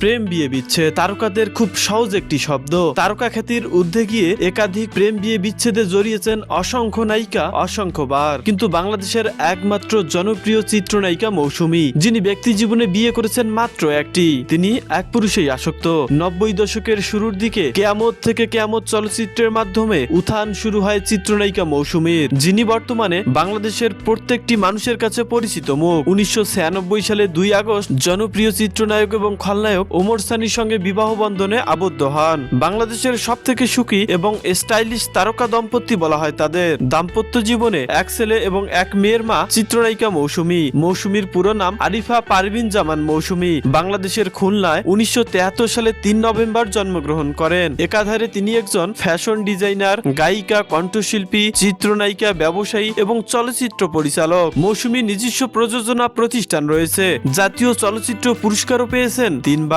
প্রেম বিয়ে বিচ্ছেদ তারকাদের খুব সহজ একটি শব্দ। তারকা খ্যাতির ঊর্ধ্বে গিয়ে একাধিক প্রেম বিয়ে বিচ্ছেদে জড়িয়েছেন অসংখ্য নায়িকা অসংখ্যবার, কিন্তু বাংলাদেশের একমাত্র জনপ্রিয় চিত্রনায়িকা মৌসুমী, যিনি ব্যক্তি জীবনে বিয়ে করেছেন মাত্র একটি। তিনি এক পুরুষেই আসক্ত। 90 দশকের শুরুর দিকে কেয়ামত থেকে কেয়ামত চলচ্চিত্রের মাধ্যমে উত্থান শুরু হয় চিত্রনায়িকা মৌসুমীর, যিনি বর্তমানে বাংলাদেশের প্রত্যেকটি মানুষের কাছে পরিচিত মুখ। 1996 সালে 2 আগস্ট জনপ্রিয় চিত্রনায়ক এবং খলনায়ক ওমর সানির সঙ্গে বিবাহ বন্ধনে আবদ্ধ হন। বাংলাদেশের সবথেকে সুখী এবং স্টাইলিশ তারকা দম্পতি বলা হয় তাদের। দাম্পত্য জীবনে এক ছেলে এবং এক মেয়ের মা চিত্রনায়িকা মৌসুমী। মৌসুমীর পুরো নাম আরিফা পারভিন জামান মৌসুমী। বাংলাদেশের খুলনায় 1973 সালে 3 নভেম্বর জন্মগ্রহণ করেন। একাধারে তিনি একজন ফ্যাশন ডিজাইনার, গায়িকা, কণ্ঠশিল্পী, চিত্রনায়িকা, ব্যবসায়ী এবং চলচ্চিত্র পরিচালক। মৌসুমীর নিজস্ব প্রযোজনা প্রতিষ্ঠান রয়েছে। জাতীয় চলচ্চিত্র পুরস্কারও পেয়েছেন 3 বার।